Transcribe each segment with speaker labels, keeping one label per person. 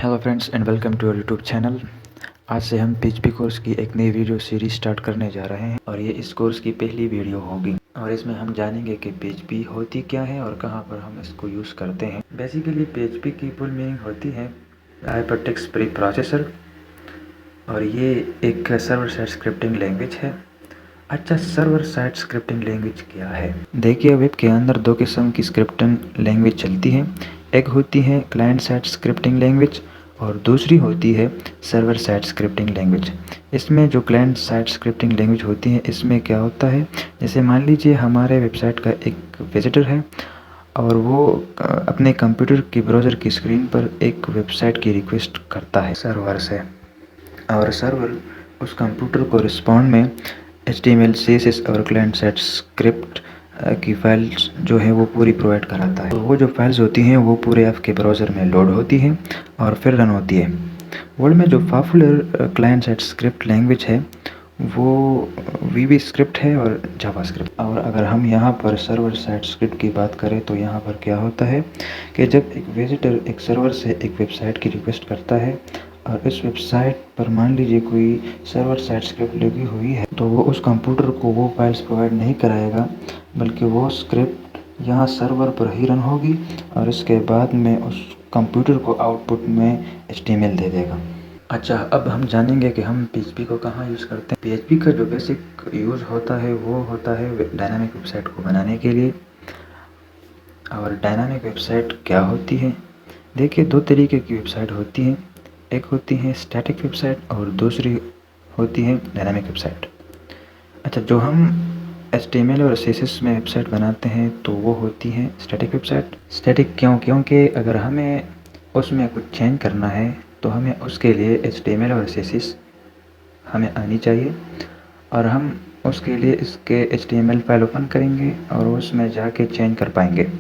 Speaker 1: Hello friends and welcome to our YouTube channel. आज से हम पीएचपी कोर्स की एक नई वीडियो सीरीज स्टार्ट करने जा रहे हैं और ये इस कोर्स की पहली वीडियो होगी और इसमें हम जानेंगे कि पीएचपी होती क्या है और कहाँ पर हम इसको यूज़ करते हैं। बेसिकली पीएचपी की फुल मीनिंग होती है हाइपरटेक्स्ट प्री प्रोसेसर और ये एक सर्वर साइड स्क्रिप्टिंग लैंग्वेज है। अच्छा, सर्वर साइड स्क्रिप्टिंग लैंग्वेज क्या है? देखिए, वेब के अंदर दो किस्म की स्क्रिप्टिंग लैंग्वेज चलती है। एक होती है क्लाइंट साइड स्क्रिप्टिंग लैंग्वेज और दूसरी होती है सर्वर साइड स्क्रिप्टिंग लैंग्वेज। इसमें जो क्लाइंट साइड स्क्रिप्टिंग लैंग्वेज होती है, इसमें क्या होता है, जैसे मान लीजिए हमारे वेबसाइट का एक विजिटर है और वो अपने कंप्यूटर की ब्राउज़र की स्क्रीन पर एक वेबसाइट की रिक्वेस्ट करता है सर्वर से, और सर्वर उस कंप्यूटर को रिस्पॉन्ड में HTML, CSS और क्लाइंट साइड स्क्रिप्ट की फाइल्स जो है वो पूरी प्रोवाइड कराता है। तो वो जो फाइल्स होती हैं वो पूरे आपके ब्राउज़र में लोड होती हैं और फिर रन होती है। वर्ल्ड में जो popular client side script language है वो VB स्क्रिप्ट है और जावा स्क्रिप्ट। और अगर हम यहाँ पर सर्वर साइड स्क्रिप्ट की बात करें तो यहाँ पर क्या होता है कि जब एक विजिटर एक सर्वर से एक वेबसाइट की रिक्वेस्ट करता है और इस वेबसाइट पर मान लीजिए कोई सर्वर साइड स्क्रिप्ट लगी हुई है, तो वो उस कंप्यूटर को वो फाइल्स प्रोवाइड नहीं कराएगा, बल्कि वो स्क्रिप्ट यहाँ सर्वर पर ही रन होगी और इसके बाद में उस कंप्यूटर को आउटपुट में HTML दे देगा। अच्छा, अब हम जानेंगे कि हम पीएचपी को कहाँ यूज़ करते हैं। पीएचपी का जो बेसिक यूज़ होता है वो होता है डायनामिक वेबसाइट को बनाने के लिए। और डायनामिक वेबसाइट क्या होती है? देखिए, दो तरीके की वेबसाइट होती हैं। एक होती है स्टैटिक वेबसाइट और दूसरी होती है डायनामिक वेबसाइट। अच्छा, जो हम HTML और CSS में वेबसाइट बनाते हैं तो वो होती है स्टैटिक वेबसाइट। स्टैटिक क्यों? क्योंकि अगर हमें उसमें कुछ चेंज करना है तो हमें उसके लिए HTML और CSS हमें आनी चाहिए और हम उसके लिए इसके HTML फाइल ओपन करेंगे और उसमें जाके चेंज कर पाएंगे।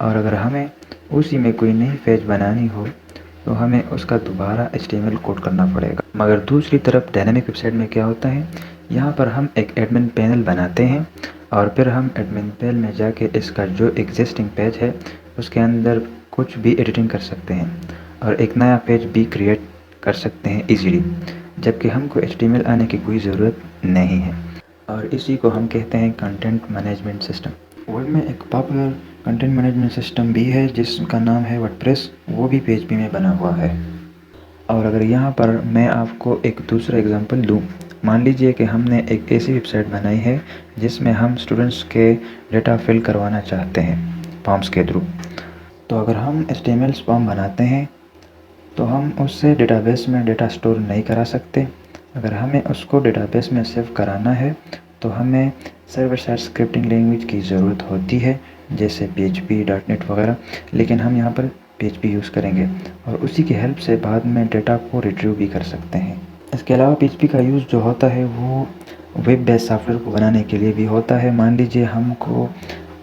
Speaker 1: और अगर हमें उसी में कोई नई पेज बनानी हो तो हमें उसका दोबारा HTML कोड करना पड़ेगा। मगर दूसरी तरफ डायनामिक वेबसाइट में क्या होता है, यहाँ पर हम एक एडमिन पैनल बनाते हैं और फिर हम एडमिन पैनल में जाके इसका जो एग्जिस्टिंग पेज है उसके अंदर कुछ भी एडिटिंग कर सकते हैं और एक नया पेज भी क्रिएट कर सकते हैं इजीली, जबकि हमको HTML आने की कोई ज़रूरत नहीं है। और इसी को हम कहते हैं कंटेंट मैनेजमेंट सिस्टम। वर्ल्ड में एक पॉपुलर कंटेंट मैनेजमेंट सिस्टम भी है जिसका नाम है वर्डप्रेस, वो भी PHP में बना हुआ है। और अगर यहाँ पर मैं आपको एक दूसरा एग्जांपल दूँ, मान लीजिए कि हमने एक ऐसी वेबसाइट बनाई है जिसमें हम स्टूडेंट्स के डेटा फिल करवाना चाहते हैं फॉर्म्स के थ्रू। तो अगर हम HTML फॉर्म बनाते हैं तो हम उससे डेटाबेस में डेटा स्टोर नहीं करा सकते। अगर हमें उसको डेटाबेस में सेव कराना है तो हमें सर्वर साइड स्क्रिप्टिंग लैंग्वेज की ज़रूरत होती है, जैसे PHP, .NET वगैरह, लेकिन हम यहाँ पर PHP यूज़ करेंगे और उसी की हेल्प से बाद में डेटा को रिट्रीव भी कर सकते हैं। इसके अलावा PHP का यूज़ जो होता है वो वेब बेस्ड सॉफ्टवेयर को बनाने के लिए भी होता है। मान लीजिए हमको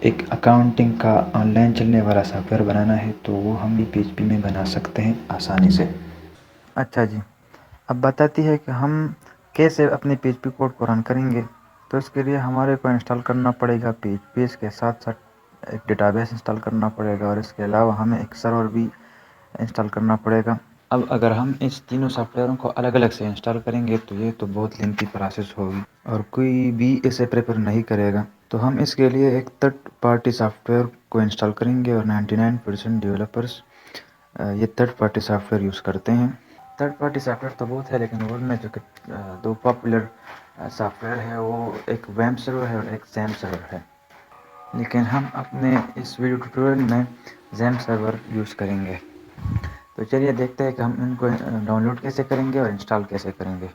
Speaker 1: एक अकाउंटिंग का ऑनलाइन चलने वाला सॉफ्टवेयर बनाना है तो वो हम भी PHP में बना सकते हैं आसानी से। अच्छा जी, अब बताती है कि हम कैसे अपने PHP कोड को रन करेंगे। तो इसके लिए हमारे को इंस्टॉल करना पड़ेगा PHP, इसके साथ साथ एक डेटाबेस इंस्टॉल करना पड़ेगा और इसके अलावा हमें एक सर्वर भी इंस्टॉल करना पड़ेगा। अब अगर हम इस तीनों सॉफ्टवेयरों को अलग अलग से इंस्टॉल करेंगे तो ये तो बहुत लेंथी प्रोसेस होगी और कोई भी इसे प्रेफर नहीं करेगा। तो हम इसके लिए एक थर्ड पार्टी सॉफ्टवेयर को इंस्टॉल करेंगे और 99% डेवलपर्स ये थर्ड पार्टी सॉफ्टवेयर यूज़ करते हैं। थर्ड पार्टी सॉफ्टवेयर तो बहुत है, लेकिन वर्ल्ड में जो कि दो पॉपुलर सॉफ्टवेयर है वो एक वैम्प सर्वर है और एक जैम्प सर्वर है, लेकिन हम अपने इस वीडियो ट्यूटोरियल में जैम्प सर्वर यूज़ करेंगे। तो चलिए देखते हैं कि हम इनको डाउनलोड कैसे करेंगे और इंस्टॉल कैसे करेंगे।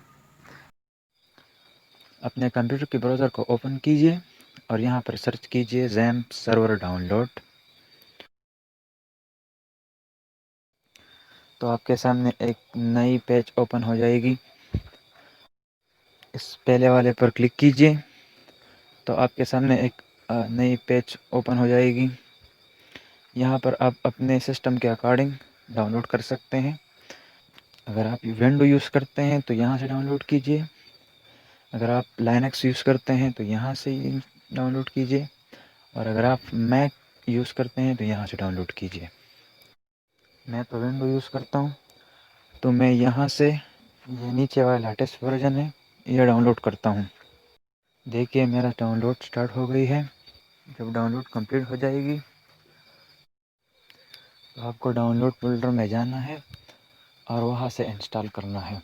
Speaker 1: अपने कंप्यूटर के ब्राउज़र को ओपन कीजिए और यहाँ पर सर्च कीजिए जैम्प सर्वर डाउनलोड। तो आपके सामने एक नई पेज ओपन हो जाएगी। इस पहले वाले पर क्लिक कीजिए तो आपके सामने एक नई पेज ओपन हो जाएगी। यहाँ पर आप अपने सिस्टम के अकॉर्डिंग डाउनलोड कर सकते हैं। अगर आप विंडो यूज़ करते हैं तो यहाँ से डाउनलोड कीजिए, अगर आप लाइनक्स यूज़ करते हैं तो यहाँ से डाउनलोड कीजिए और अगर आप मैक यूज़ करते हैं तो यहाँ से डाउनलोड कीजिए। मैं तो विंडो यूज़ करता हूँ तो मैं यहाँ से ये नीचे वाला लेटेस्ट वर्जन है ये डाउनलोड करता हूँ। देखिए मेरा डाउनलोड स्टार्ट हो गई है। जब डाउनलोड कंप्लीट हो जाएगी तो आपको डाउनलोड फोल्डर में जाना है और वहाँ से इंस्टॉल करना है।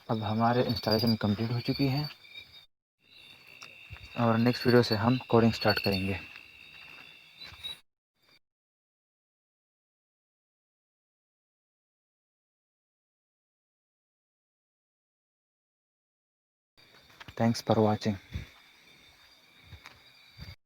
Speaker 1: अब हमारे इंस्टॉलेशन कंप्लीट हो चुकी है और नेक्स्ट वीडियो से हम कोडिंग स्टार्ट करेंगे। Thanks for watching.